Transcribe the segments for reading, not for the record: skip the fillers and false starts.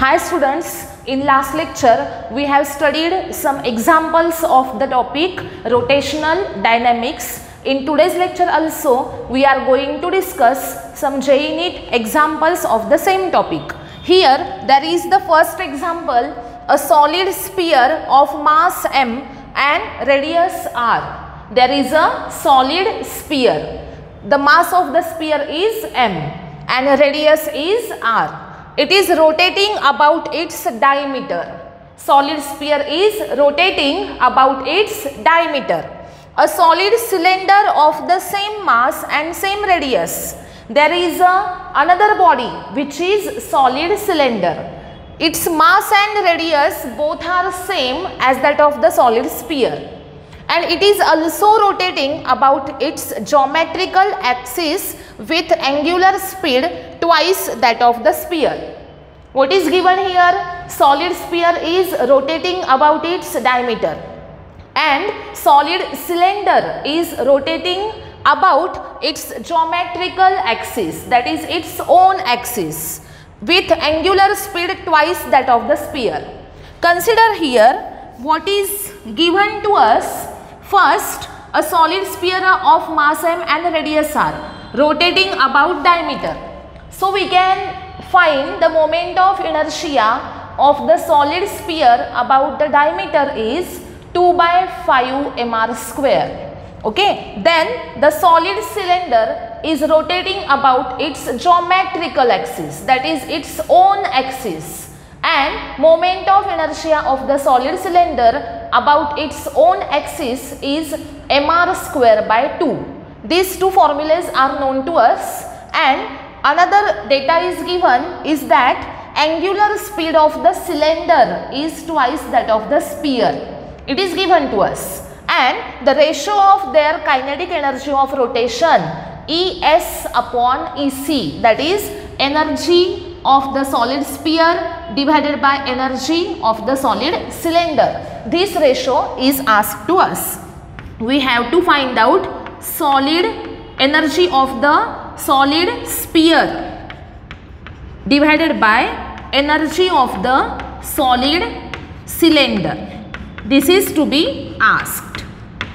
Hi students, in last lecture we have studied some examples of the topic rotational dynamics. In today's lecture also we are going to discuss some JEE NEET examples of the same topic. Here there is the first example, a solid sphere of mass m and radius r. There is a solid sphere. The mass of the sphere is m and radius is r. It is rotating about its diameter. Solid sphere is rotating about its diameter. A solid cylinder of the same mass and same radius. There is another body which is solid cylinder. Its mass and radius both are same as that of the solid sphere. And it is also rotating about its geometrical axis with angular speed twice that of the sphere. What is given here? Solid sphere is rotating about its diameter and solid cylinder is rotating about its geometrical axis, that is its own axis, with angular speed twice that of the sphere. Consider here what is given to us. First, a solid sphere of mass m and radius r rotating about diameter. So we can find the moment of inertia of the solid sphere about the diameter is 2 by 5 mr square. Okay, then the solid cylinder is rotating about its geometrical axis, that is its own axis, and moment of inertia of the solid cylinder about its own axis is mr square by 2. These two formulas are known to us, and another data is given is that angular speed of the cylinder is twice that of the sphere. It is given to us, and the ratio of their kinetic energy of rotation Es upon Ec, that is energy of the solid sphere divided by energy of the solid cylinder. This ratio is asked to us. We have to find out solid energy of the solid sphere divided by energy of the solid cylinder. This is to be asked.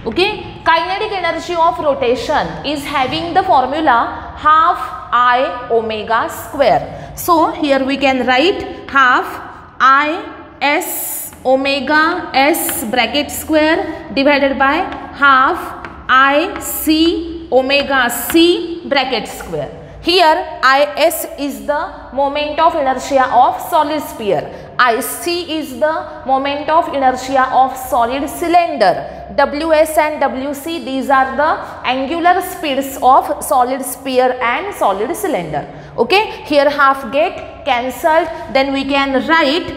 Okay. Kinetic energy of rotation is having the formula half I omega square. So here we can write half I s omega s bracket square divided by half I c omega c bracket square. Here Is is the moment of inertia of solid sphere. Ic is the moment of inertia of solid cylinder. Ws and Wc, these are the angular speeds of solid sphere and solid cylinder. Okay, here half get cancelled, then we can write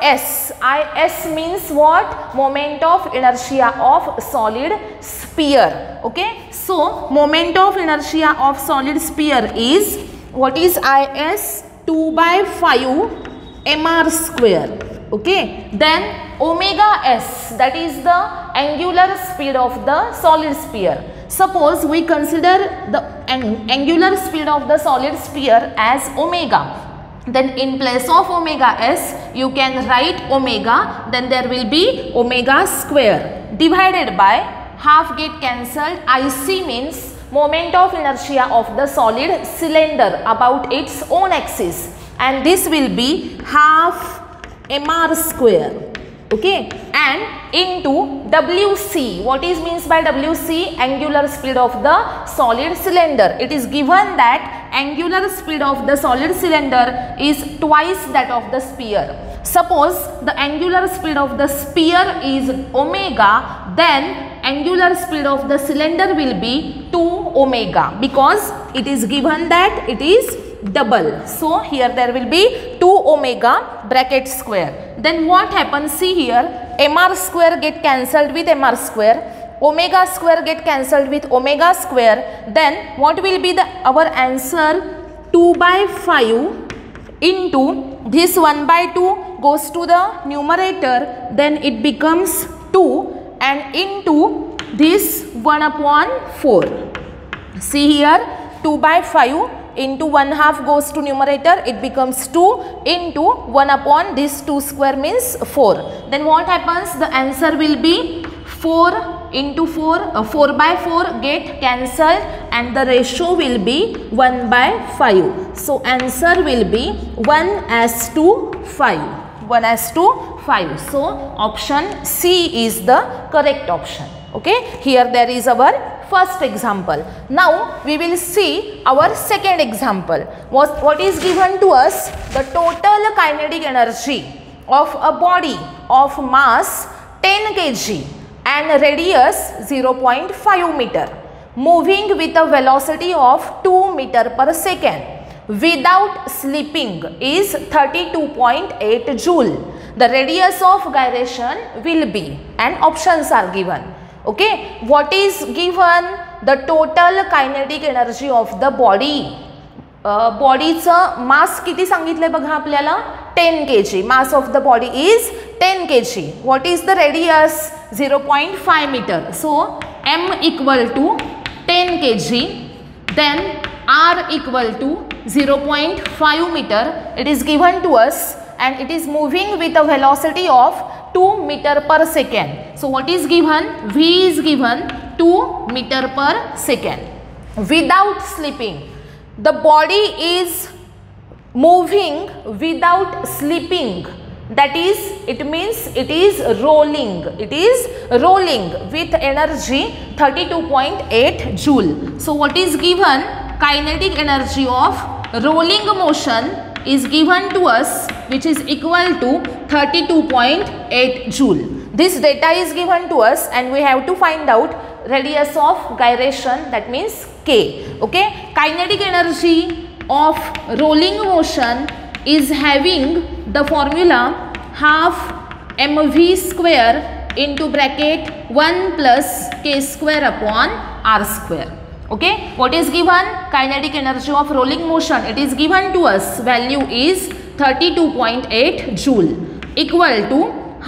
Is. Is means what? Moment of inertia of solid sphere. Okay, so moment of inertia of solid sphere is, what is Is? 2 by 5 mr square. Okay, then omega s, that is the angular speed of the solid sphere. Suppose we consider the angular speed of the solid sphere as omega. Then in place of omega s you can write omega, then there will be omega square divided by half get cancelled. Ic means moment of inertia of the solid cylinder about its own axis, and this will be half mr square. Okay, and into Wc. What is means by Wc? Angular speed of the solid cylinder. It is given that angular speed of the solid cylinder is twice that of the sphere. Suppose the angular speed of the sphere is omega, then angular speed of the cylinder will be 2 omega, because it is given that it is double. So here there will be 2 omega bracket square. Then what happens? See here, mr square get cancelled with mr square, omega square get cancelled with omega square. Then what will be our answer? 2 by 5 into this 1 by 2 goes to the numerator, then it becomes 2, and into this 1 upon 4. See here, 2 by 5 into 1/2 goes to numerator, it becomes 2 into 1 upon this 2 square means 4. Then what happens? The answer will be 4 into 4, 4 by 4 get cancelled and the ratio will be 1 by 5. So answer will be 1:5. 1:5. So option C is the correct option. Okay, here there is our first example. Now we will see our second example. What is given to us? The total kinetic energy of a body of mass 10 kg and radius 0.5 meter moving with a velocity of 2 meter per second without slipping is 32.8 joule. The radius of gyration will be, and options are given. Okay, what is given? The total kinetic energy of the body. बॉडीचं मास किती सांगितलंय बघा आपल्याला 10 kg. Mass of the body is 10 kg. What is the radius? 0.5 metre. So m equal to 10 kg, then r equal to 0.5 meter. It is given to us and it is moving with a velocity of 2 meter per second. So what is given? V is given 2 meter per second without slipping. The body is moving without slipping. That is, it means it is rolling. It is rolling with energy 32.8 joule. So what is given? Kinetic energy of rolling motion is given to us, which is equal to 32.8 joule. This data is given to us and we have to find out radius of gyration, that means K. Okay, kinetic energy of rolling motion is having the formula half mv square into bracket 1 plus k square upon r square. Okay, what is given? Kinetic energy of rolling motion, it is given to us, value is 32.8 joule equal to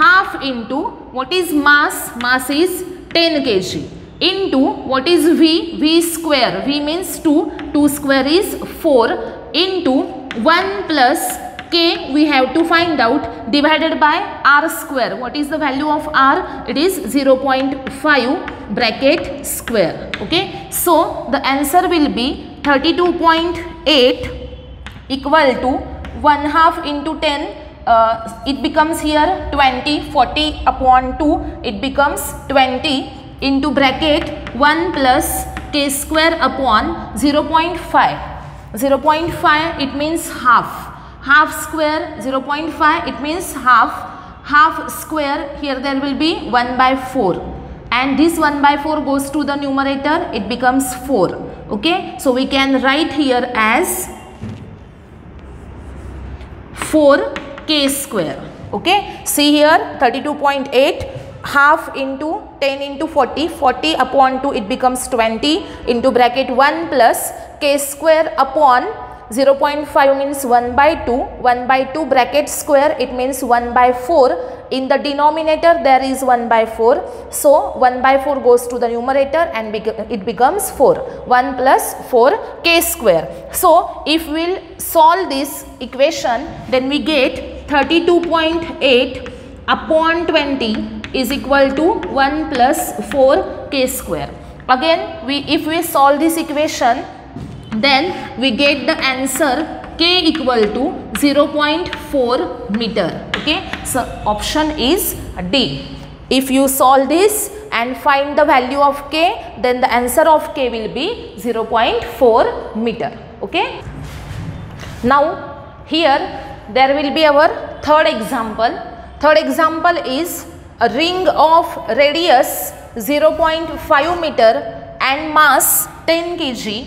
half into what is mass? Mass is 10 kg into what is V? V square, V means 2, 2 square is 4 into 1 plus K we have to find out divided by R square. What is the value of R? It is 0.5 bracket square. Okay, so the answer will be 32.8 equal to 1/2 into 10. It becomes here 20, 40 upon 2, it becomes 20 into bracket 1 plus k square upon 0.5. 0.5 it means half. Half square 0.5 it means half. Half square, here there will be 1/4 and this 1/4 goes to the numerator, it becomes 4. Okay, so we can write here as 4k square. Okay, see here 32.8 half into 10 into 40, 40 upon 2 it becomes 20 into bracket 1 plus k square upon 0.5 means 1/2, 1/2 bracket square it means 1/4. In the denominator there is 1/4, so 1/4 goes to the numerator and it becomes 4. 1 plus 4 k square. So if we will solve this equation, then we get 32.8 upon 20 is equal to 1 plus 4 k square. Again if we solve this equation, then we get the answer k equal to 0.4 meter. Okay, so option is D. If you solve this and find the value of k, then the answer of k will be 0.4 meter. Okay, now here there will be our third example. Third example is a ring of radius 0.5 meter and mass 10 kg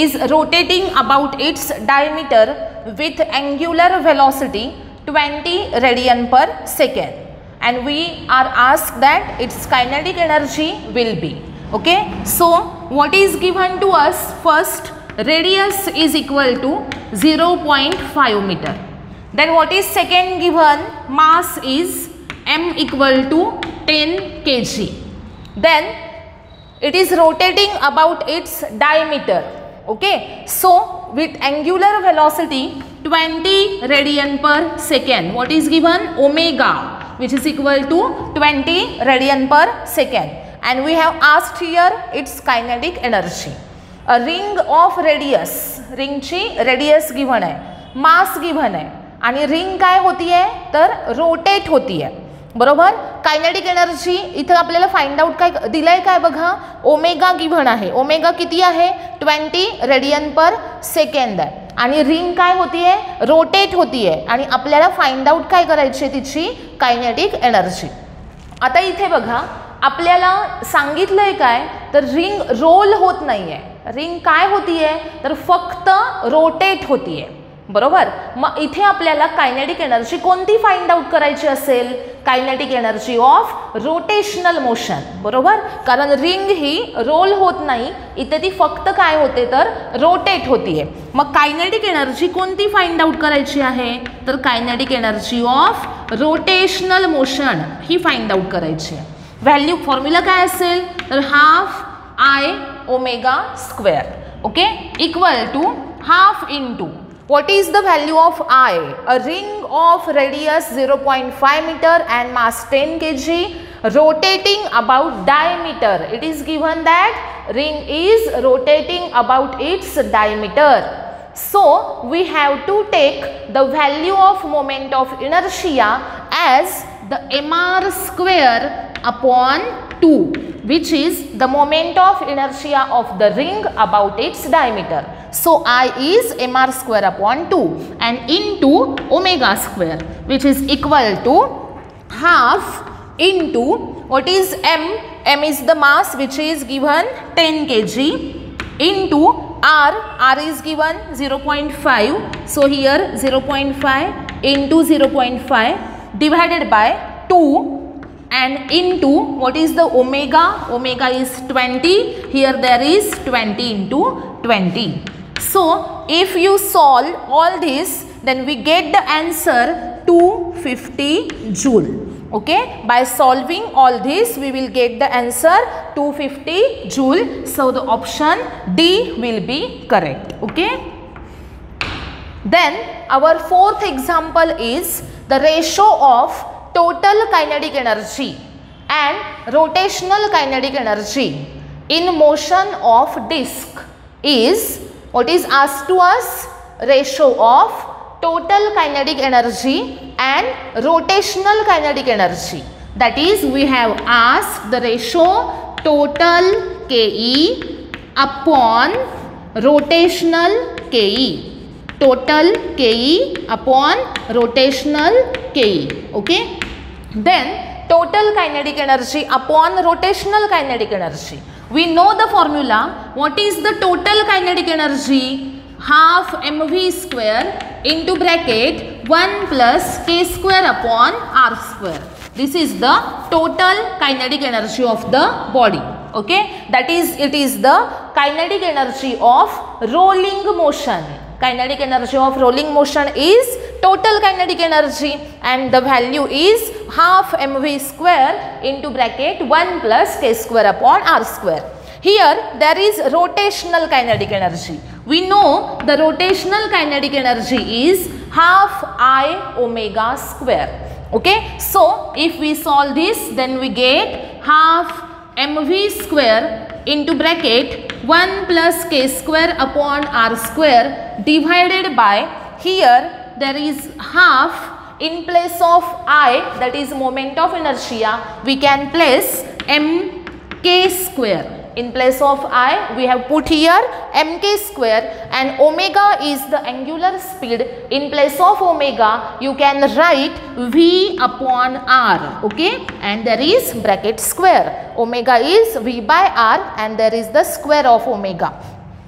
is rotating about its diameter with angular velocity 20 radian per second, and we are asked that its kinetic energy will be. Okay, so what is given to us? First, radius is equal to 0.5 meter. Then what is second given? Mass is m equal to 10 kg. Then it is rotating about its diameter. Okay, so with angular velocity 20 radian per second. What is given? Omega, which is equal to 20 radian per second. And we have asked here its kinetic energy. A ring of radius, ring ची radius given आहे, mass given आहे आणि ring काय होतीये तर rotate होतीये, बरोबर. Kinetic energy इथे आपल्याला फाइंड आउट काय दिलंय काय बघा, ओमेगा गिव्हन आहे. ओमेगा किती आहे 20 रेडियन पर सेकंड आहे आणि रिंग काय होतीये रोटेट होतीये आणि आपल्याला फाइंड आउट काय करायची तिची कायनेटिक एनर्जी. आता इथे बघा आपल्याला सांगितलंय काय तर रिंग रोल होत नाहीये, रिंग काय होतीये तर फक्त रोटेट होतीये, बरोबर. मग इथे आपल्याला कायनेटिक एनर्जी कोणती फाइंड आउट करायची असेल, kinetic energy of rotational motion, बरोबर. कारण रिंग ही रोल होत नाही, इथे ती फक्त काय होते तर रोटेट होतीये. मग कायनेटिक एनर्जी कोणती फाइंड आउट करायची आहे तर kinetic energy of rotational motion ही फाइंड आउट करायची आहे. व्हॅल्यू फॉर्म्युला काय असेल तर half I omega square, okay, equal to half into what is the value of I? A ring of radius 0.5 meter and mass 10 kg rotating about diameter. It is given that ring is rotating about its diameter. So we have to take the value of moment of inertia as the mr square upon 2, which is the moment of inertia of the ring about its diameter. So I is mr square upon 2 and into omega square, which is equal to half into what is m? M is the mass which is given 10 kg into r is given 0.5. So here 0.5 into 0.5 divided by 2 and into what is the omega? Omega is 20. Here there is 20 into 20. So if you solve all this, then we get the answer 250 joule. Okay, by solving all this we will get the answer 250 joule. So the option D will be correct. Okay, then our fourth example is the ratio of total kinetic energy and rotational kinetic energy in motion of disk is what is asked to us? Ratio of total kinetic energy and rotational kinetic energy. That is, we have asked the ratio total KE upon rotational KE. Total KE upon rotational KE. Okay. Then total kinetic energy upon rotational kinetic energy. We know the formula. What is the total kinetic energy? Half mv square into bracket 1 plus k square upon r square. This is the total kinetic energy of the body. Okay, that is, it is the kinetic energy of rolling motion. Kinetic energy of rolling motion is total kinetic energy and the value is half mv square into bracket 1 plus k square upon r square. Here there is rotational kinetic energy. We know the rotational kinetic energy is half I omega square. Okay, so if we solve this, then we get half mv square into bracket 1 plus k square upon r square divided by, here there is half, in place of I, that is moment of inertia, we can place mk square. In place of I, we have put here mk square, and omega is the angular speed. In place of omega, you can write v upon r, okay, and there is bracket square. Omega is v by r and there is the square of omega.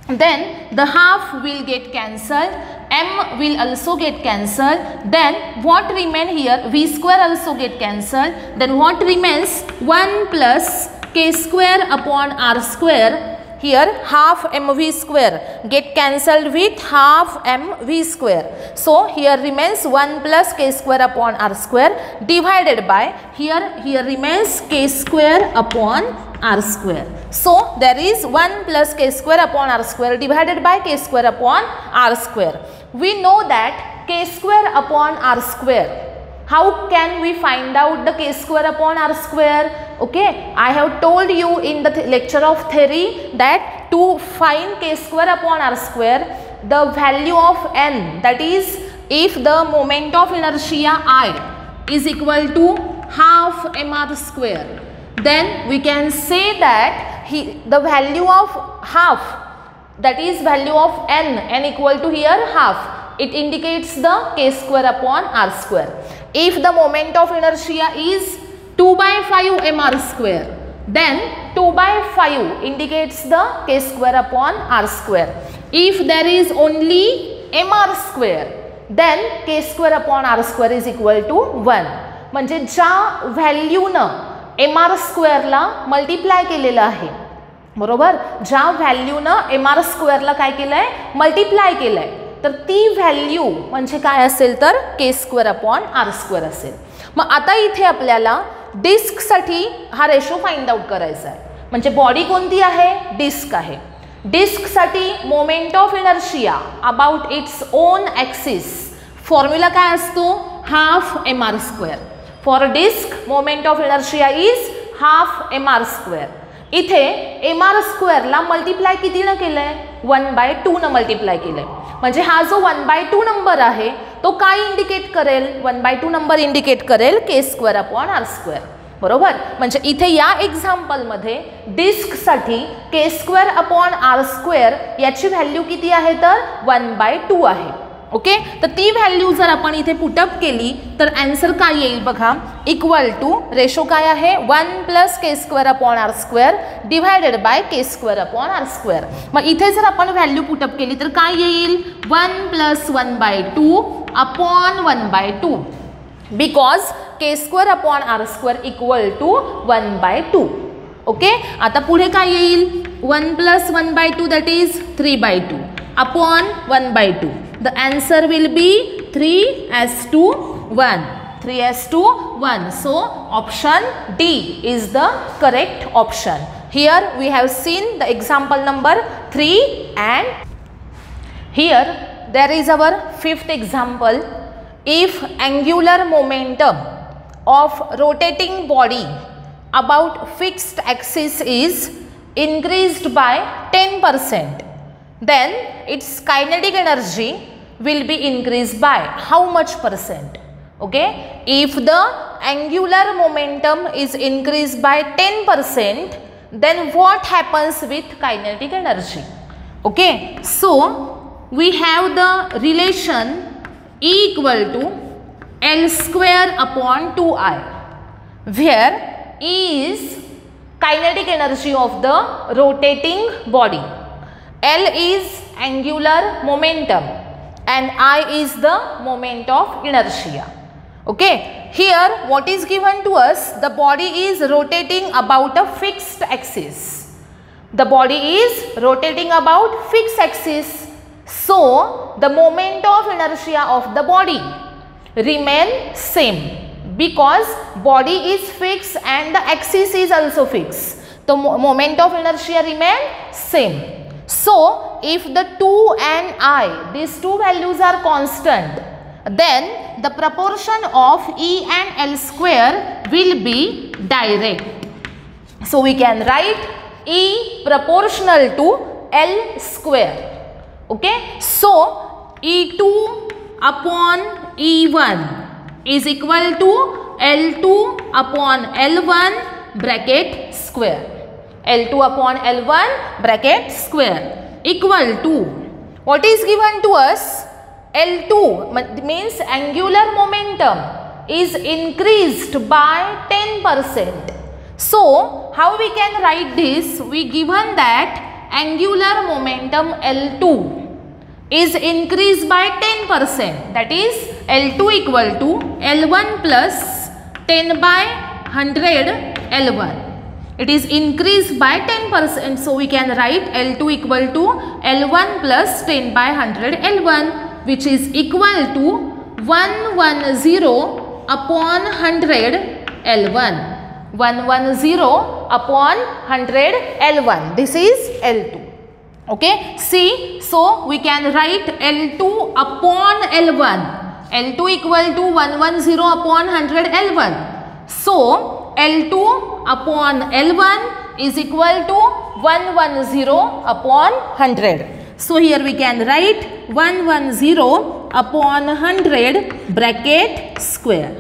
Then the half will get cancelled, m will also get cancelled. Then what remain here? V square also get cancelled. Then what remains? 1 plus k square upon r square. here half mv square get cancelled with half mv square. So here remains 1 plus k square upon r square divided by here remains k square upon r square. So there is 1 plus k square upon r square divided by k square upon r square. We know that k square upon r square. How can we find out the k square upon r square? Okay, I have told you in the lecture of theory that to find k square upon r square, the value of n, that is if the moment of inertia I is equal to half mr square, then we can say that the value of half, that is value of n equal to here half, it indicates the k square upon r square. If the moment of inertia is 2 by 5 mr square, then 2 by 5 indicates the k square upon r square. If there is only mr square, then k square upon r square is equal to 1. म्हणजे ज्या व्हॅल्यूनं mr स्क्वेअरला multiply केलेलं आहे, बरोबर, ज्या व्हॅल्यूनं mr स्क्वेअरला काय केलं आहे, मल्टिप्लाय केलं आहे, तर ती व्हॅल्यू म्हणजे काय असेल तर के स्क्वेअर अपॉन आर स्क्वेअर असेल. मग आता इथे आपल्याला डिस्कसाठी हा रेशो फाइंड आउट करायचा आहे. म्हणजे बॉडी कोणती आहे, डिस्क आहे. डिस्कसाठी moment of inertia about its own axis formula काय असतो, half mr square. For disk moment of inertia is half mr square. इथे mr स्क्वेअरला मल्टिप्लाय कितीनं केलं आहे, 1/2 न मल्टिप्लाय केलं आहे. म्हणजे हा जो 1/2 नंबर आहे तो काय इंडिकेट करेल, 1/2 नंबर इंडिकेट करेल के स्क्वेअर अपॉन आर स्क्वेअर, बरोबर. म्हणजे इथे या एक्झाम्पलमध्ये डिस्कसाठी के स्क्वेअर अपॉन आर स्क्वेअर याची व्हॅल्यू किती आहे तर 1/2 आहे. ओके, तर ती व्हॅल्यू जर आपण इथे पुटअप केली तर आन्सर काय येईल बघा, इक्वल टू रेशो काय आहे 1 प्लस के square upon R square divided by के स्क्वेअर अपॉन आर स्क्वेअर. मग इथे जर आपण व्हॅल्यू पुटअप केली तर काय येईल 1 plus 1/2 upon 1/2 because K square upon R square equal to 1/2. Okay, आता पुढे काय येईल 1 plus 1/2 that is 3/2 upon 1/2. The answer will be 3:1. 3:1. So option D is the correct option. Here we have seen the example number 3, and here there is our fifth example. If angular momentum of rotating body about fixed axis is increased by 10%, then its kinetic energy will be increased by how much percent? Okay, if the angular momentum is increased by 10%, then what happens with kinetic energy? Okay, so we have the relation E equal to L square upon 2I, where E is kinetic energy of the rotating body, L is angular momentum, and I is the moment of inertia. Okay, here what is given to us, the body is rotating about a fixed axis. The body is rotating about fixed axis, so the moment of inertia of the body remain same because body is fixed and the axis is also fixed. The moment of inertia remain same. So if the 2 and I, these two values are constant, then the proportion of E and L square will be direct. So we can write E proportional to L square. Okay, so E2 upon E1 is equal to L2 upon L1 bracket square. L2 upon L1 bracket square equal to, what is given to us, L2 means angular momentum is increased by 10%. So how we can write this, we given that angular momentum L2 is increased by 10%, that is L2 equal to L1 plus 10 by 100 L1. It is increased by 10%. So we can write L2 equal to L1 plus 10 by 100 L1, which is equal to 110 upon 100 L1. 110 upon 100 L1. This is L2. Okay. See, so we can write L2 upon L1. L2 equal to 110 upon 100 L1. So L2 upon L1 is equal to 110 upon 100. So here we can write 110 upon 100 bracket square.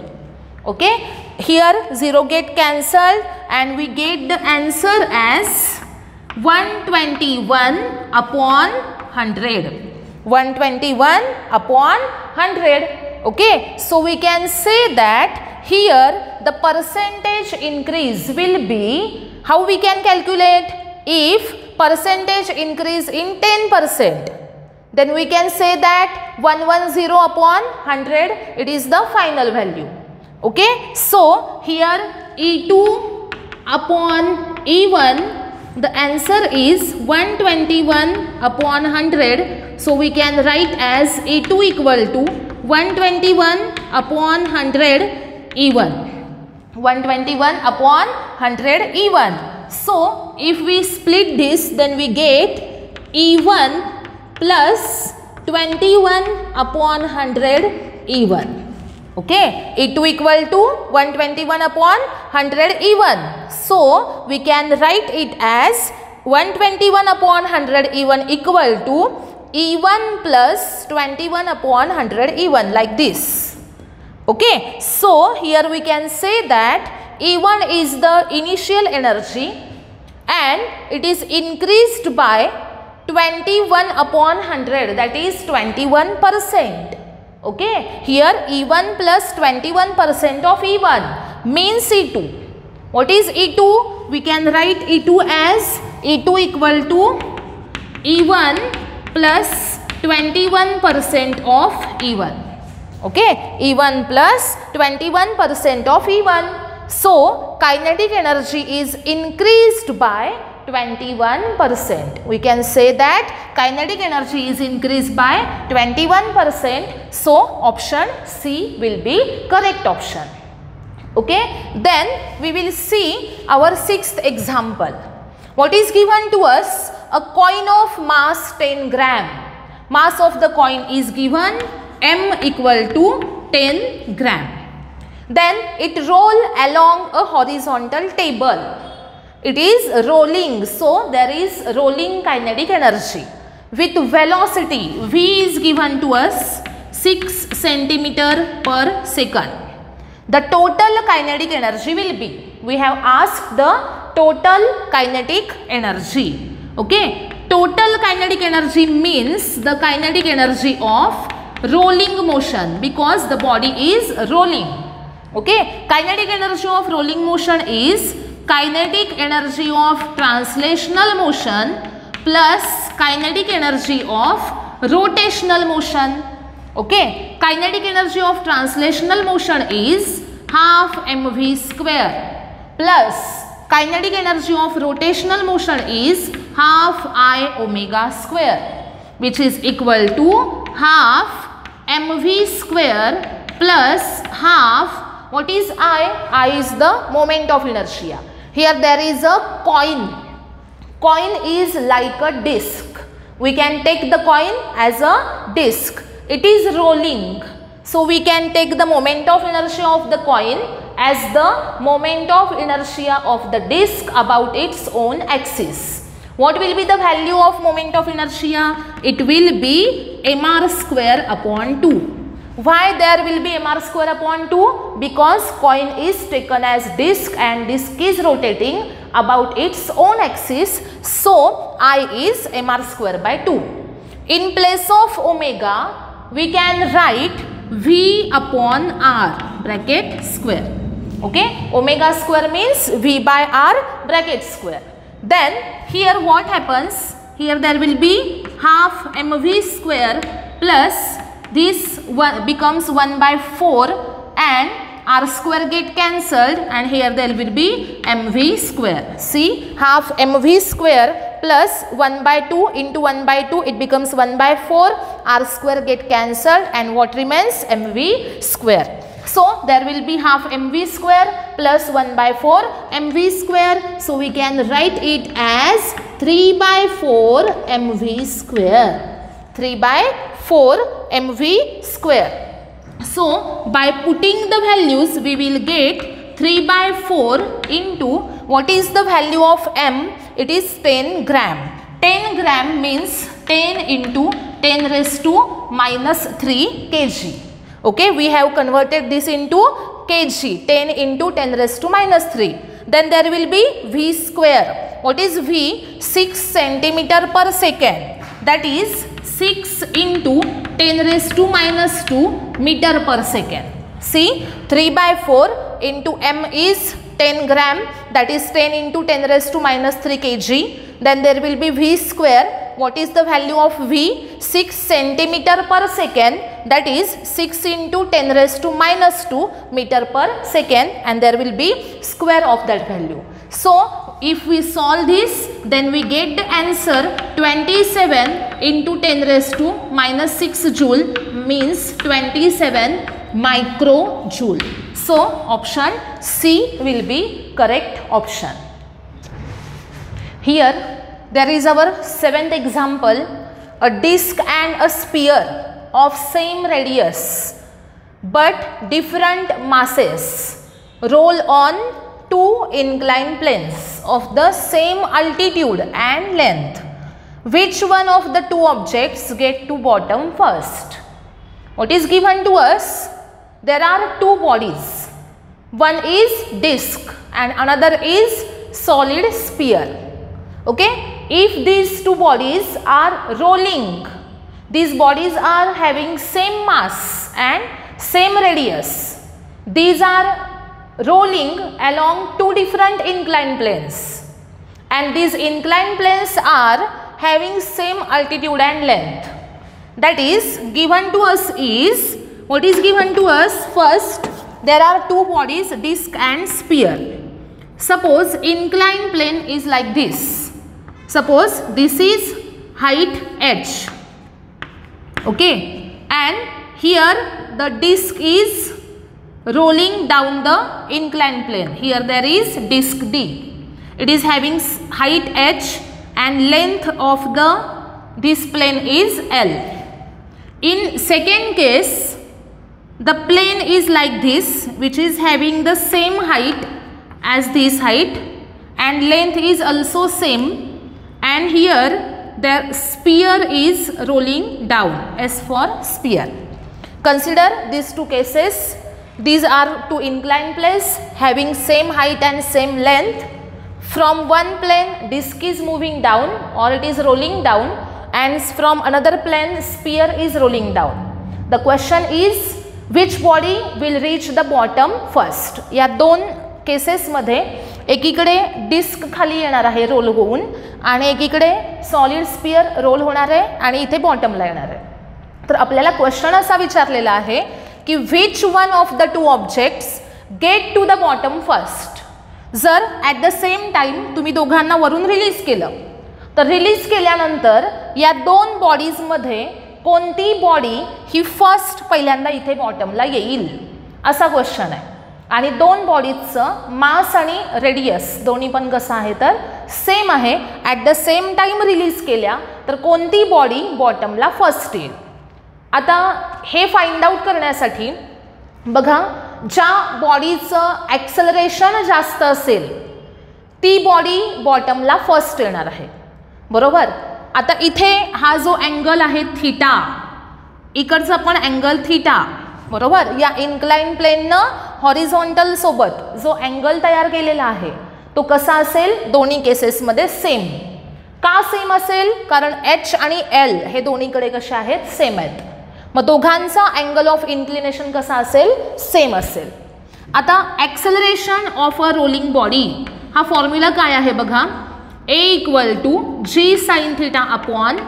Okay. Here 0 get cancelled and we get the answer as 121 upon 100. 121 upon 100. Okay. So we can say that here the percentage increase will be, how we can calculate? If percentage increase in 10%, then we can say that 110 upon 100, it is the final value. Okay. So here E2 upon E1, the answer is 121 upon 100. So we can write as E2 equal to 121 upon 100 E1. 121 upon 100 E1. So if we split this, then we get E1 plus 21 upon 100 E1. Okay, E2 equal to 121 upon 100 E1. So we can write it as 121 upon 100 E1 equal to E1 plus 21 upon 100 E1, like this. Okay, so here we can say that E1 is the initial energy and it is increased by 21 upon 100, that is 21%. Okay, here E1 plus 21% of E1 means E2. What is E2? We can write E2 as E2 equal to E1 plus 21% of E1. Okay, E1 plus 21% of E1. So kinetic energy is increased by 21%. We can say that kinetic energy is increased by 21%. So option C will be correct option. Okay. Then we will see our sixth example. What is given to us? A coin of mass 10 gram. Mass of the coin is given M equal to 10 gram. Then it roll along a horizontal table. It is rolling, so there is rolling kinetic energy with velocity v is given to us 6 cm per second. The total kinetic energy will be, we have asked the total kinetic energy. Okay, total kinetic energy means the kinetic energy of rolling motion, because the body is rolling. Okay, kinetic energy of rolling motion is kinetic energy of translational motion plus kinetic energy of rotational motion. Okay, kinetic energy of translational motion is half mv square plus kinetic energy of rotational motion is half I omega square, which is equal to half mv square plus half, what is I? I is the moment of inertia. Here there is a coin. Coin is like a disc. We can take the coin as a disc. It is rolling. So we can take the moment of inertia of the coin as the moment of inertia of the disc about its own axis. What will be the value of moment of inertia? It will be mr square upon 2. Why there will be mr square upon 2? Because coin is taken as disc and disc is rotating about its own axis. So I is mr square by 2. In place of omega, we can write v upon r bracket square. Okay, omega square means v by r bracket square. Then here what happens? Here there will be half mv square plus this one becomes 1 by 4 and r square get cancelled and here there will be mv square. See, half mv square plus 1 by 2 into 1 by 2, it becomes 1 by 4, r square get cancelled and what remains? mv square. So there will be half mv square plus 1 by 4 mv square. So we can write it as 3 by 4 mv square. 3 by 4 mv square. So by putting the values we will get 3 by 4 into what is the value of m? It is 10 gram. 10 gram means 10 into 10 raised to minus 3 kg. Okay, we have converted this into kg. 10 into 10 raised to minus 3. Then there will be v square. What is v? 6 centimeter per second. That is 6 into 10 raised to minus 2 meter per second. See, 3 by 4 into m is 10 gram, that is 10 into 10 raised to minus 3 kg. Then there will be v square. What is the value of v? 6 centimeter per second, that is 6 into 10 raised to minus 2 meter per second, and there will be square of that value. So if we solve this, then we get the answer 27 into 10 raised to minus 6 joule means 27 microjoule. So option C will be correct option. Here there is our 7th example. A disc and a sphere of same radius but different masses roll on two inclined planes of the same altitude and length. Which one of the two objects get to bottom first? What is given to us? There are two bodies. One is disc and another is solid sphere. Okay, if these two bodies are rolling, these bodies are having same mass and same radius. These are rolling along two different inclined planes and these inclined planes are having same altitude and length. That is given to us is, what is given to us? First, there are two bodies, disc and sphere. Suppose inclined plane is like this. Suppose this is height h. Okay, and here the disc is rolling down the inclined plane. Here there is disc D. It is having height h and length of this plane is L. In second case, the plane is like this, which is having the same height as this height and length is also same, and here the sphere is rolling down. S for sphere. Consider these two cases. These are two inclined planes having same height and same length. From one plane disc is moving down or it is rolling down, and from another plane sphere is rolling down. The question is, which body will reach the bottom first? या दोन cases मध्ये एकीकडे disc खाली येणार आहे role होऊन आणि एकीकडे सॉलिड स्फियर रोल होणार आहे आणि इथे बॉटमला येणार आहे. तर आपल्याला क्वेश्चन असा विचारलेला आहे की which one of the two objects get to the bottom first. जर ॲट द सेम टाइम तुम्ही दोघांना वरून रिलीज केलं तर रिलीज केल्यानंतर या दोन बॉडीज मध्ये कोणती बॉडी ही फर्स्ट पहिल्यांदा इथे बॉटमला येईल असा क्वेश्चन आहे. आणि दोन बॉडीजचं मास आणि रेडियस दोन्ही पण कसं आहे तर सेम आहे. At the same time release केल्या तर कोणती बॉडी बॉटमला फर्स्ट येईल. आता हे फाइंड आउट करण्यासाठी बघा, ज्या बॉडीचं ॲक्सेलरेशन जास्त असेल ती बॉडी बॉटमला फर्स्ट येणार आहे, बरोबर. आता इथे हा जो अँगल आहे थीटा, इकडचा पण अँगल थीटा, बरोबर. या इन्क्लाइन प्लेननं हॉरिझॉन्टल सोबत जो अँगल तयार केलेला आहे तो कसा असेल, दोन्ही केसेसमध्ये सेम. का सेम असेल? कारण एच आणि एल हे दोन्हीकडे कसे आहेत, सेम आहेत. मग दोघांचा अँगल ऑफ इन्क्लिनेशन कसा असेल, सेम असेल. आता acceleration of a rolling body हा फॉर्म्युला काय आहे बघा, A = g sin theta upon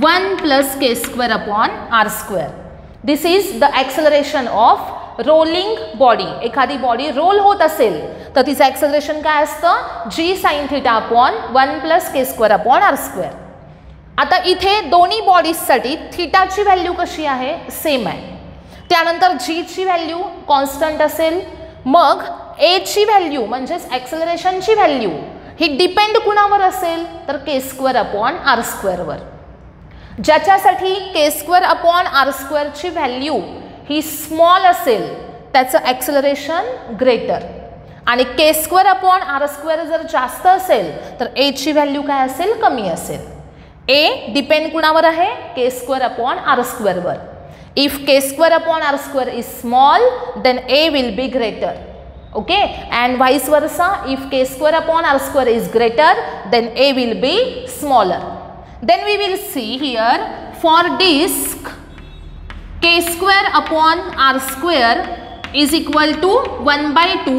1 + k² upon r². This is the acceleration of rolling body, एखादी बॉडी रोल होत असेल तर तिचं ॲक्सेलरेशन काय असतं, g sin θ upon 1 + k² upon r². आता इथे दोन्ही बॉडीजसाठी थीटाची व्हॅल्यू कशी आहे, सेम आहे. त्यानंतर g ची व्हॅल्यू कॉन्स्टंट असेल. मग a ची व्हॅल्यू म्हणजेच ॲक्सेलरेशनची व्हॅल्यू ही डिपेंड कुणावर असेल तर k² अपॉन r² वर. ज्याच्यासाठी k² अपॉन r² ची व्हॅल्यू ही स्मॉल असेल त्याचं ॲक्सेलरेशन ग्रेटर, आणि k² अपॉन r² जर जास्त असेल तर a ची व्हॅल्यू काय असेल, कमी असेल. a डिपेंड कुणावर आहे, k² अपॉन r² वर. If k² upon r² is small then a will be greater. Okay, and vice versa, if k² upon r² is greater then a will be smaller. Then we will see here for disk k² upon r² is equal to 1/2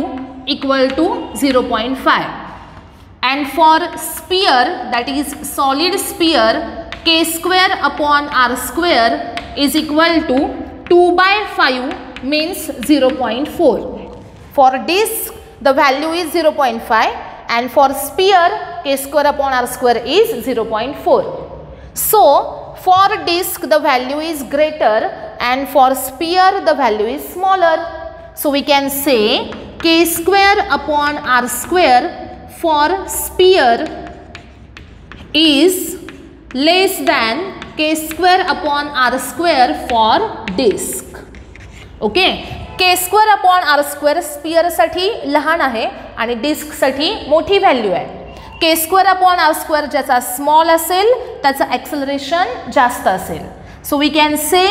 equal to 0.5, and for sphere, that is solid sphere, k² upon r² is equal to 2/5 means 0.4. For disk the value is 0.5 and for sphere k² upon r² is 0.4. So for disk the value is greater and for sphere the value is smaller. So we can say k² upon r² for sphere is less than k² upon r² for disk. Okay, k² upon r² स्पिअरसाठी लहान आहे आणि डिस्कसाठी मोठी value आहे. k² upon r² ज्याचा small असेल त्याचं acceleration जास्त असेल. So we can say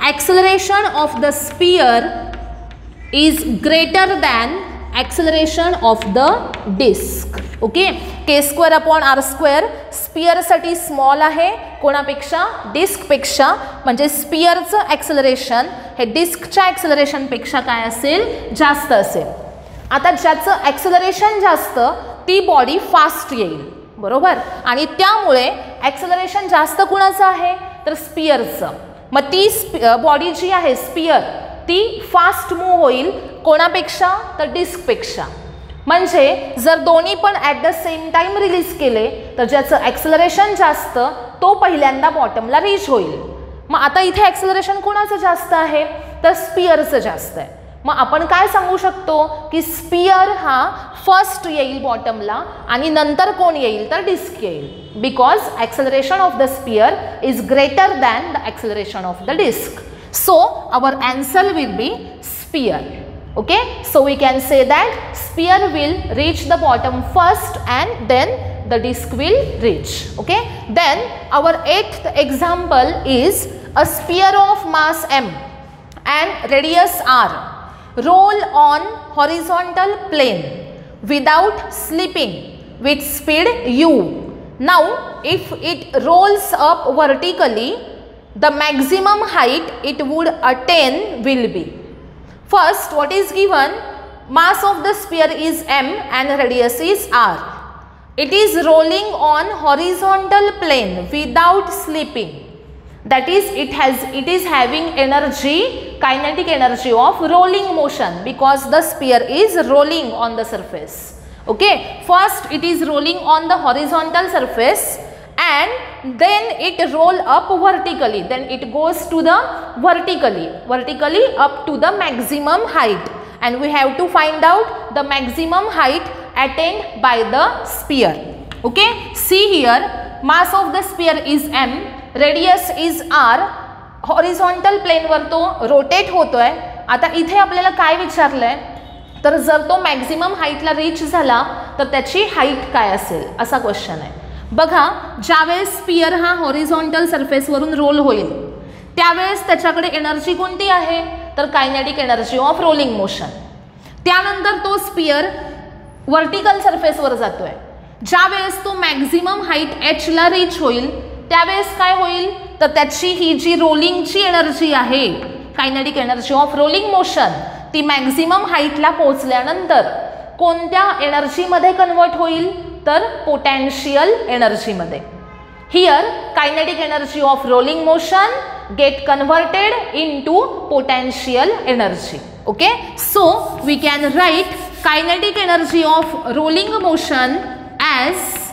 acceleration of the sphere is greater than acceleration of the disk. Okay, k² upon r² स्पिअरसाठी स्मॉल आहे कोणापेक्षा, डिस्कपेक्षा. म्हणजे स्पिअरचं ॲक्सेलरेशन हे डिस्कच्या ॲक्सेलरेशनपेक्षा काय असेल, जास्त असेल. आता ज्याचं ॲक्सेलरेशन जास्त ती बॉडी फास्ट येईल, बरोबर, आणि त्यामुळे ॲक्सेलरेशन जास्त कुणाचं आहे तर स्पिअरचं. मग ती बॉडी जी आहे स्पिअर ती फास्ट मूव्ह होईल कोणापेक्षा तर डिस्कपेक्षा. म्हणजे जर दोन्ही पण at the same time release केले तर ज्याचं ॲक्सेलरेशन जास्त तो पहिल्यांदा बॉटमला रीच होईल. मग आता इथे ॲक्सेलरेशन कोणाचं जास्त आहे तर स्पिअरचं जास्त आहे. मग आपण काय सांगू शकतो की स्पिअर हा फर्स्ट येईल बॉटमला आणि नंतर कोण येईल तर डिस्क येईल, because acceleration of the sphere is greater than the acceleration of the disc. So our answer will be sphere. Okay, so we can say that sphere will reach the bottom first and then the disk will reach. Okay, then our 8th example is a sphere of mass m and radius r roll on horizontal plane without slipping with speed u. Now if it rolls up vertically, the maximum height it would attain will be. First, what is given? Mass of the sphere is m and radius is r. It is rolling on horizontal plane without slipping. That is, it is having energy, kinetic energy of rolling motion because the sphere is rolling on the surface. Okay, first it is rolling on the horizontal surface and then it roll up vertically, then it goes to the vertically up to the maximum height, and we have to find out the maximum height attained by the sphere. Okay, see here, mass of the sphere is m, radius is r, horizontal plane वर तो rotate होतोय. आता इथे आपल्याला काय विचारलंय तर जर तो maximum हाईटला reach झाला तर त्याची हाईट काय असेल असा क्वेश्चन आहे. बघा, ज्यावेळेस स्पियर हा हॉरिझॉन्टल सरफेसवरून रोल होईल त्यावेळेस त्याच्याकडे एनर्जी कोणती आहे तर kinetic energy of rolling motion. त्यानंतर तो स्पियर वर्टिकल सरफेसवर जातोय. ज्यावेळेस तो मॅक्झिमम हाईट एचला रीच होईल त्यावेळेस काय होईल तर त्याची ही जी रोलिंगची एनर्जी आहे, kinetic energy of rolling motion, ती मॅक्झिमम हाईटला पोहोचल्यानंतर कोणत्या एनर्जीमध्ये कन्वर्ट होईल तर पोटेन्शियल एनर्जीमध्ये. Here kinetic energy of rolling motion get converted into potential energy. Okay, so we can write kinetic energy of rolling motion as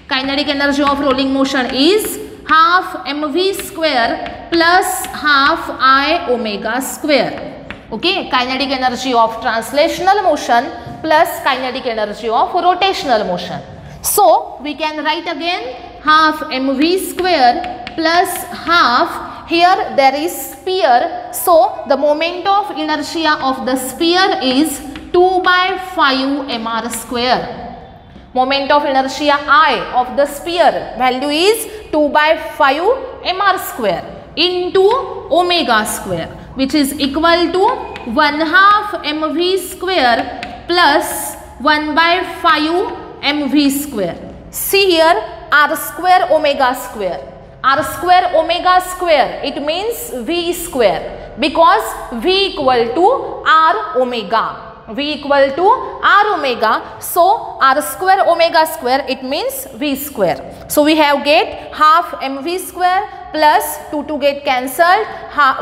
kinetic energy of rolling motion is half mv square plus half I omega square. Okay, kinetic energy of translational motion plus kinetic energy of rotational motion. So we can write again half mv square plus half, here there is sphere, so the moment of inertia of the sphere is 2 by 5 mr square. Moment of inertia I of the sphere value is 2 by 5 mr square into omega square, which is equal to 1/2 mv square plus 1 by 5 mv square. See here, r square omega square. R square omega square, it means v square, because v equal to r omega. V equal to r omega, so r square omega square, it means v square. So we have get half mv square plus 2 get cancelled,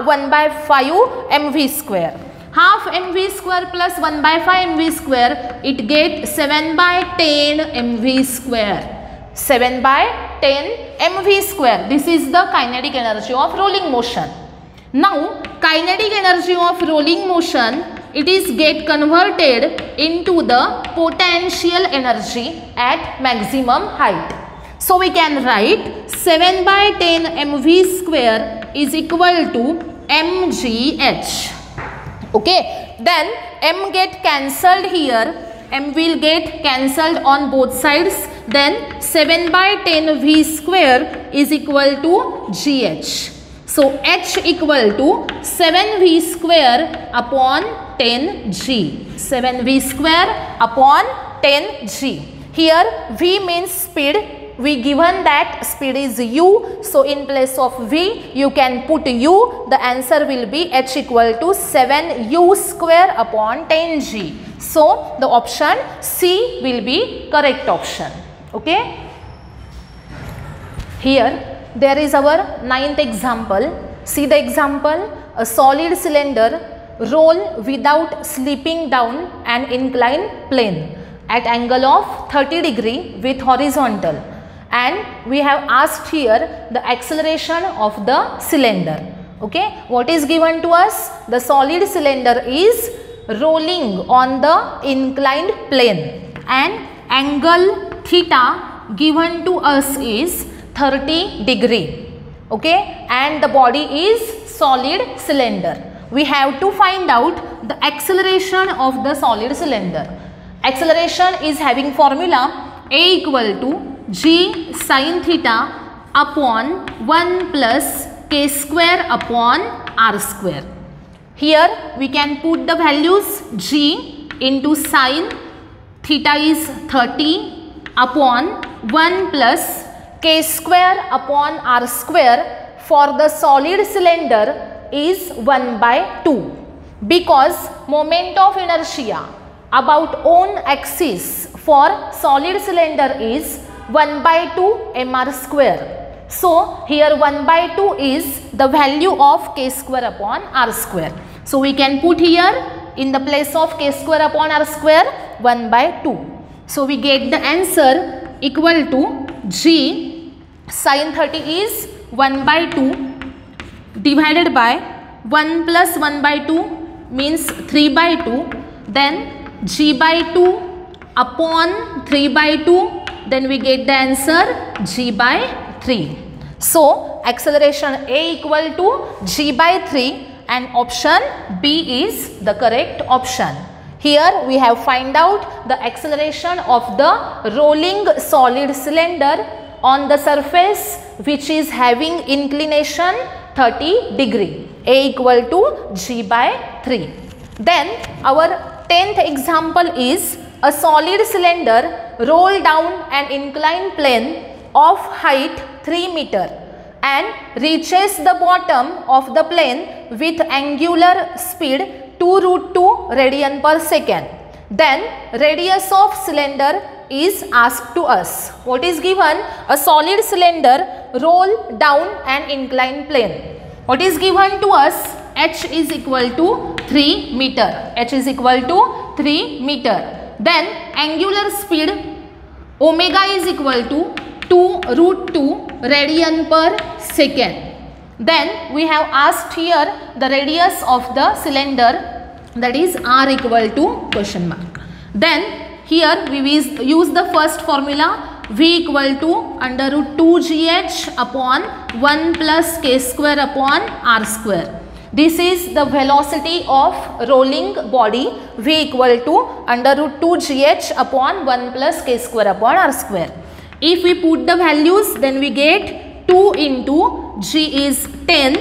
1 by 5 mv square. Half mv square plus 1 by 5 mv square, it get 7 by 10 mv square. 7 by 10 mv square. This is the kinetic energy of rolling motion. Now kinetic energy of rolling motion, it is get converted into the potential energy at maximum height. So we can write 7 by 10 mv square is equal to mgh. Okay, then m get cancelled here, m will get cancelled on both sides, then 7 by 10 v square is equal to gh. So h equal to 7v square upon 10g. 7v square upon 10g. Here v means speed. We given that speed is u. So in place of v you can put u. The answer will be h equal to 7u square upon 10g. So the option C will be correct option. Okay. Here there is our 9th example. See the example. A solid cylinder roll without slipping down an inclined plane at angle of 30 degree with horizontal, and we have asked here the acceleration of the cylinder. Okay, what is given to us? The solid cylinder is rolling on the inclined plane and angle theta given to us is 30 degree. Okay, and the body is solid cylinder. We have to find out the acceleration of the solid cylinder. Acceleration is having formula A equal to g sin theta upon 1 plus k square upon r square. Here we can put the values g into sin theta is 30 upon 1 plus k square upon r square for the solid cylinder is 1 by 2, because moment of inertia about own axis for solid cylinder is 1 by 2 mr square. So here 1 by 2 is the value of k square upon r square. So we can put here in the place of k square upon r square 1 by 2. So we get the answer equal to g sin 30 is 1 by 2 divided by 1 plus 1 by 2 means 3 by 2, then g by 2 upon 3 by 2, then we get the answer g by 3. So acceleration A equal to g by 3 and option B is the correct option. Here we have find out the acceleration of the rolling solid cylinder on the surface which is having inclination 30 degree. A equal to g by 3. Then our 10th example is a solid cylinder roll down an inclined plane of height 3 meter and reaches the bottom of the plane with angular speed 2√2 radian per second. Then radius of cylinder is asked to us. What is given? A solid cylinder roll down an inclined plane. What is given to us? h is equal to 3 meter. h is equal to 3 meter. Then angular speed omega is equal to 2√2 radian per second. Then we have asked here the radius of the cylinder, that is r equal to question mark. Then here we use the first formula, v equal to √2gh upon 1 plus k square upon r square. This is the velocity of rolling body, v equal to √2gh upon 1 plus k square upon r square. If we put the values, then we get 2 into g is 10,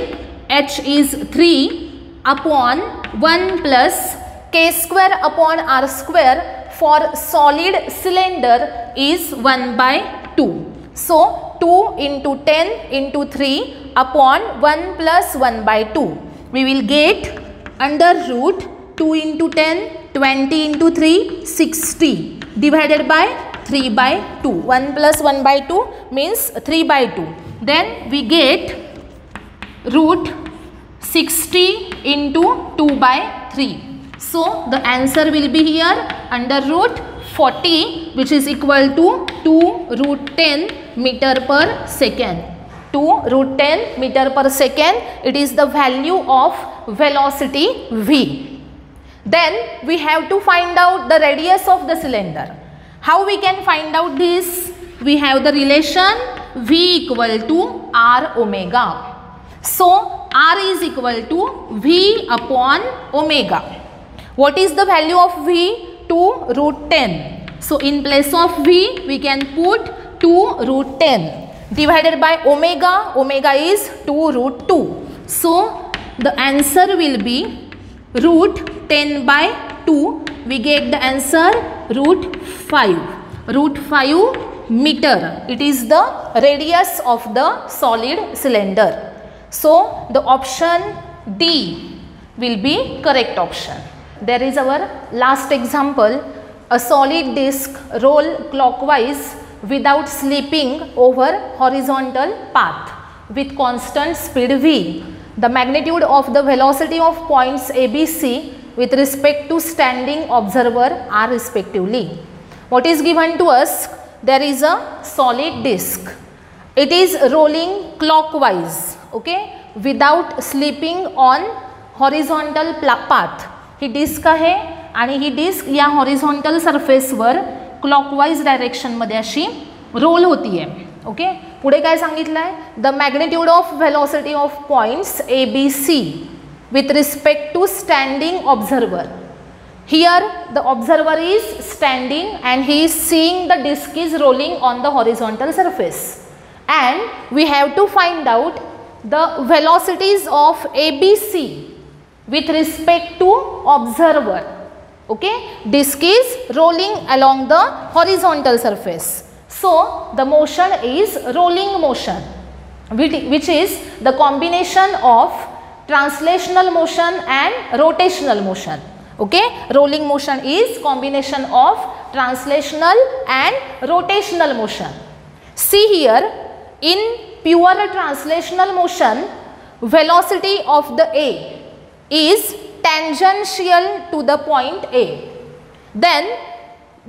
h is 3 upon 1 plus k square upon r square for solid cylinder is 1 by 2. So 2 into 10 into 3 upon 1 plus 1 by 2. We will get under root 2 into 10, 20 into 3, 60 divided by 3 by 2. 1 plus 1 by 2 means 3 by 2. Then we get root 60 into 2 by 3. So the answer will be here under root 40, which is equal to 2√10 meter per second. 2√10 meter per second, it is the value of velocity v. Then we have to find out the radius of the cylinder. How we can find out this? We have the relation v equal to r omega. So r is equal to v upon omega. What is the value of v? 2√10. So in place of v we can put 2√10 divided by omega. Omega is 2√2. So the answer will be root 10 by 2. We get the answer root 5. Root 5 meter. It is the radius of the solid cylinder. So the option D will be correct option. There is our last example. A solid disc roll clockwise without slipping over horizontal path with constant speed v. The magnitude of the velocity of points ABC with respect to standing observer are respectively. What is given to us? There is a solid disc. It is rolling clockwise, okay, without slipping on horizontal path. ही disk आहे आणि ही disk या horizontal सरफेसवर clockwise डायरेक्शनमध्ये अशी roll होती आहे. ओके, पुढे काय सांगितलं आहे? The magnitude of velocity of points A B C with respect to standing observer. Here the observer is standing and he is seeing the disk is rolling on the horizontal surface and we have to find out the velocities of A B C with respect to observer. Okay, disk is rolling along the horizontal surface. So the motion is rolling motion, which is the combination of translational motion and rotational motion. Okay, rolling motion is combination of translational and rotational motion. See here, in pure translational motion, velocity of the A is tangential to the point A. Then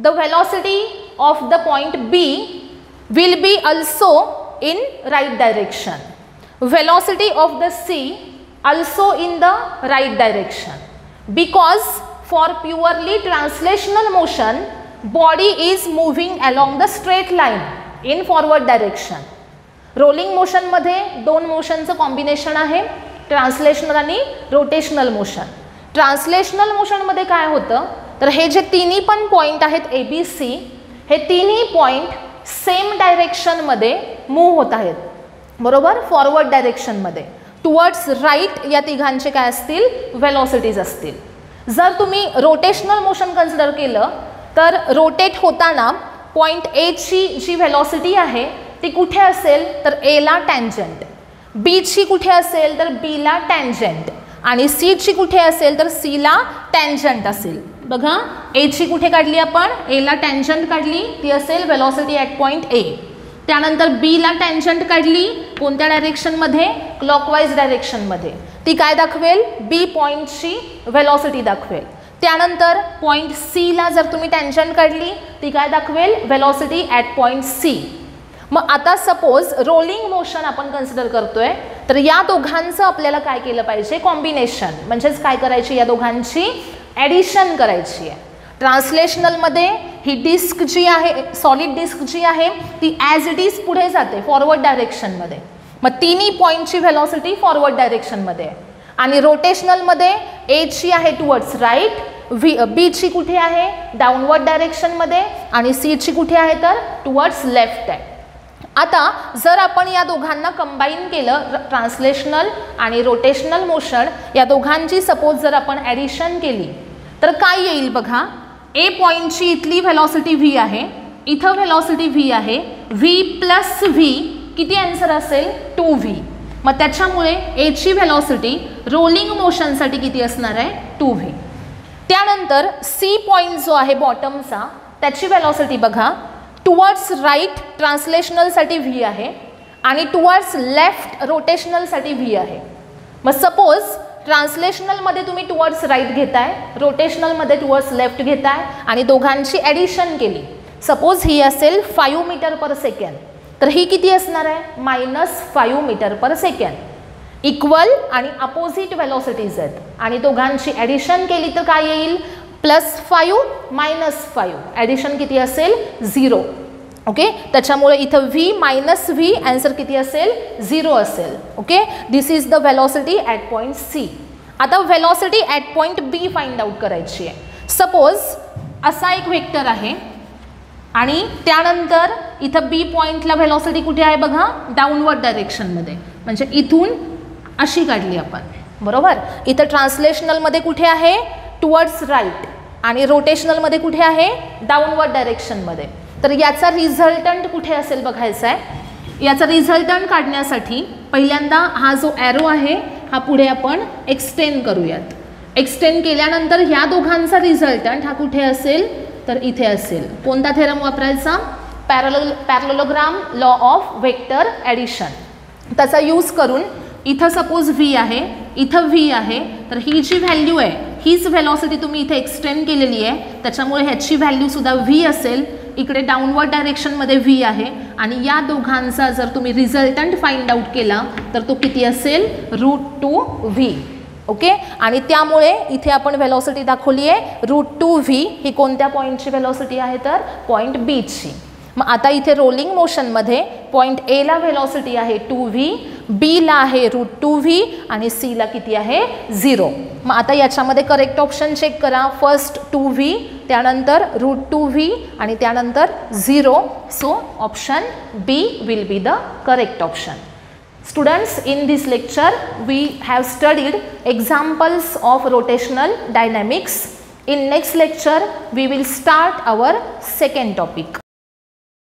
the velocity of the point B will be also in right direction. Velocity of the C also in the right direction, because for purely translational motion body is moving along the straight line in forward direction. Rolling motion मध्ये दोन मोशनचं combination आहे, translational आणि rotational motion. Translational मोशनमध्ये काय होतं तर हे जे तिन्ही पण point आहेत ए बी सी, हे तिन्ही पॉईंट सेम डायरेक्शनमध्ये मूव्ह होत आहेत, बरोबर, फॉरवर्ड डायरेक्शनमध्ये. टुवर्ड्स राईट या तिघांचे काय असतील? व्हेलॉसिटीज असतील. जर तुम्ही रोटेशनल मोशन कन्सिडर केलं तर रोटेट होताना पॉईंट ए ची जी व्हेलॉसिटी आहे ती कुठे असेल तर ए ला टँजंट, बी ची कुठे असेल तर बी ला टँजंट आणि सी ची कुठे असेल तर सी ला टँजंट असेल. बघा, ए ची कुठे काढली आपण? ए ला टँजंट काढली, ती असेल व्हेलॉसिटी ॲट पॉईंट ए. त्यानंतर बी ला टँजंट काढली, कोणत्या डायरेक्शनमध्ये? क्लॉकवाईज डायरेक्शनमध्ये. ती काय दाखवेल, बी पॉईंटची व्हेलॉसिटी दाखवेल. त्यानंतर पॉईंट सी ला जर तुम्ही टेंजंट काढली ती काय दाखवेल, व्हेलॉसिटी ॲट पॉईंट सी. मग आता सपोज रोलिंग मोशन आपण कन्सिडर करतोय, तर या दोघांचं आपल्याला काय केलं पाहिजे, कॉम्बिनेशन, म्हणजेच काय करायची, या दोघांची ॲडिशन करायची आहे. ट्रान्सलेशनलमध्ये ही डिस्क जी आहे, सॉलिड डिस्क जी आहे ती ॲज इट इज पुढे जाते फॉरवर्ड डायरेक्शनमध्ये. मग तिन्ही पॉईंटची व्हेलॉसिटी फॉरवर्ड डायरेक्शनमध्ये आहे. आणि रोटेशनलमध्ये ए ची आहे टुवर्ड्स राईट, बी ची कुठे आहे, डाऊनवर्ड डायरेक्शनमध्ये, आणि सी ची कुठे आहे तर टुवर्ड्स लेफ्ट आहे. आता जर आपण या दोघांना कंबाईन केलं, ट्रान्सलेशनल आणि रोटेशनल मोशन या दोघांची सपोज जर आपण ॲडिशन केली तर काय येईल बघा. ए पॉईंटची इथली व्हेलॉसिटी व्ही आहे, इथं व्हेलॉसिटी व्ही आहे, व्ही प्लस व्ही किती आन्सर असेल, 2v. मग त्याच्यामुळे ए ची व्हेलॉसिटी रोलिंग मोशनसाठी किती असणार आहे, 2v. त्यानंतर सी पॉईंट जो आहे बॉटमचा त्याची व्हेलॉसिटी बघा, टुवर्ड्स राईट ट्रान्सलेशनलसाठी व्ही आहे आणि टुवर्ड्स लेफ्ट रोटेशनलसाठी व्ही आहे. मग सपोज ट्रान्सलेशनलमध्ये तुम्ही टुवर्ड्स राईट घेताय, रोटेशनलमध्ये टुवर्ड्स लेफ्ट घेताय आणि दोघांची ॲडिशन केली, सपोज ही असेल 5 मीटर पर सेकंड, तर ही किती असणार आहे, -5 मीटर पर सेकंड. इक्वल आणि अपोजिट व्हेलॉसिटीज आहेत आणि दोघांची ॲडिशन केली तर काय येईल, +5 -5, ॲडिशन किती असेल, 0. ओके, त्याच्यामुळे इथं व्ही मायनस व्ही आन्सर किती असेल, 0 असेल. Okay, this is the velocity at point C. आता velocity at point B find out करायची आहे. सपोज असा एक वेक्टर आहे आणि त्यानंतर इथं बी पॉईंटला व्हेलॉसिटी कुठे आहे बघा, डाऊनवर्ड डायरेक्शनमध्ये, म्हणजे इथून अशी काढली आपण, बरोबर. इथं ट्रान्सलेशनलमध्ये कुठे आहे, टुवर्ड्स राईट, आणि रोटेशनलमध्ये कुठे आहे, डाऊनवर्ड डायरेक्शनमध्ये. तर याचा रिझल्टंट कुठे असेल बघायचा आहे. याचा रिझल्टंट काढण्यासाठी पहिल्यांदा हा जो ॲरो आहे हा पुढे आपण एक्सटेंड करूयात. एक्सटेंड केल्यानंतर ह्या दोघांचा रिझल्टंट हा कुठे असेल तर इथे असेल. कोणता थेरम वापरायचा, parallelogram law of vector addition. त्याचा यूज करून इथं सपोज व्ही आहे, इथं व्ही आहे, तर ही जी व्हॅल्यू आहे हीच व्हेलॉसिटी तुम्ही इथे एक्सटेंड केलेली आहे, त्याच्यामुळे ह्याची व्हॅल्यूसुद्धा व्ही असेल. इकडे डाऊनवर्ड डायरेक्शनमध्ये व्ही आहे आणि या दोघांचा जर तुम्ही रिझल्टंट फाइंड आउट केला तर तो किती असेल, √2v. ओके, आणि त्यामुळे इथे आपण व्हेलॉसिटी दाखवली आहे √2v. ही कोणत्या पॉईंटची व्हेलॉसिटी आहे तर पॉईंट बी ची. मग आता इथे रोलिंग मोशनमध्ये पॉईंट ए ला व्हेलॉसिटी आहे 2v, बी ला आहे √2v आणि सी ला किती आहे 0. मग आता याच्यामध्ये करेक्ट ऑप्शन चेक करा. फर्स्ट 2v, त्यानंतर √2v आणि त्यानंतर 0. So option B will be the correct option. Students, in this lecture we have studied examples of rotational dynamics. In next lecture we will start our second topic.